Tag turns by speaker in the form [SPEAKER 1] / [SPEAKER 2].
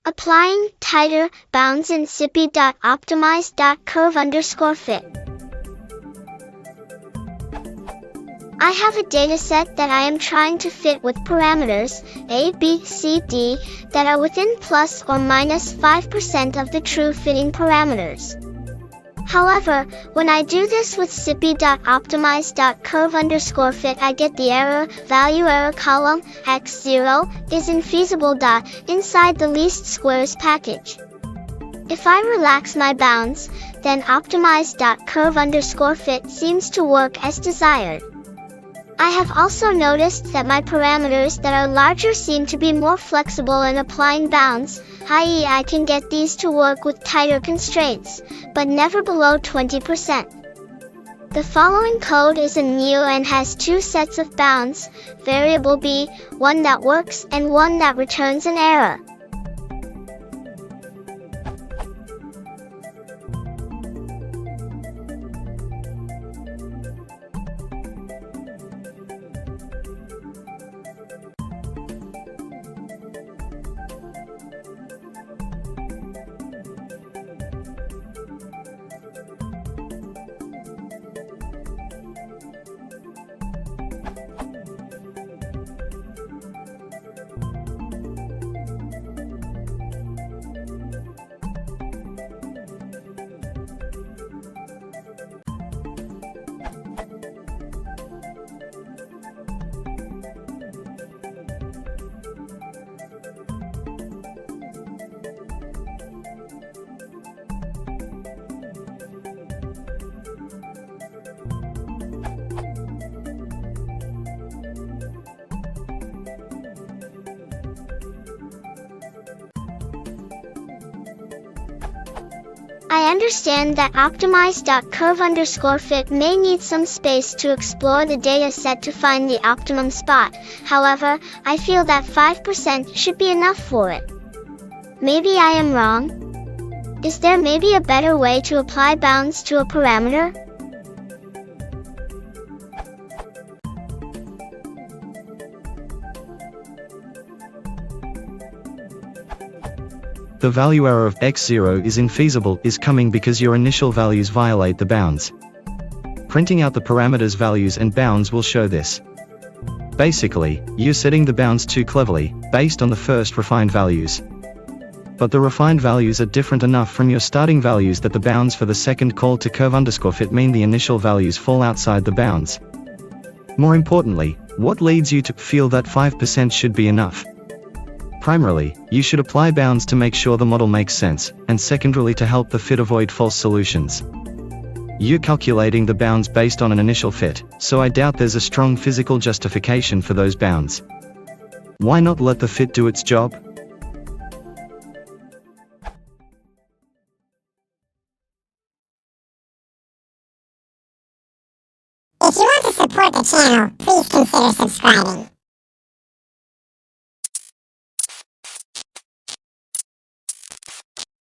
[SPEAKER 1] Applying tighter bounds in scipy.optimize.curve_fit. I have a dataset that I am trying to fit with parameters A, B, C, D that are within plus or minus 5% of the true fitting parameters. However, when I do this with scipy.optimize.curve_fit, I get the value error column x0 is infeasible. Inside the least squares package. If I relax my bounds, then optimize.curve_fit seems to work as desired. I have also noticed that my parameters that are larger seem to be more flexible in applying bounds, i.e. I can get these to work with tighter constraints, but never below 20%. The following code is in new and has two sets of bounds, variable b, one that works and one that returns an error. I understand that optimize.curve_fit may need some space to explore the data set to find the optimum spot. However, I feel that 5% should be enough for it. Maybe I am wrong. Is there maybe a better way to apply bounds to a parameter?
[SPEAKER 2] The value error of x0 is infeasible is coming because your initial values violate the bounds. Printing out the parameters values and bounds will show this. Basically, you're setting the bounds too cleverly, based on the first refined values. But the refined values are different enough from your starting values that the bounds for the second call to curve_fit mean the initial values fall outside the bounds. More importantly, what leads you to feel that 5% should be enough? Primarily, you should apply bounds to make sure the model makes sense, and secondarily to help the fit avoid false solutions. You're calculating the bounds based on an initial fit, so I doubt there's a strong physical justification for those bounds. Why not let the fit do its job?
[SPEAKER 3] If you want to support the channel, please consider subscribing.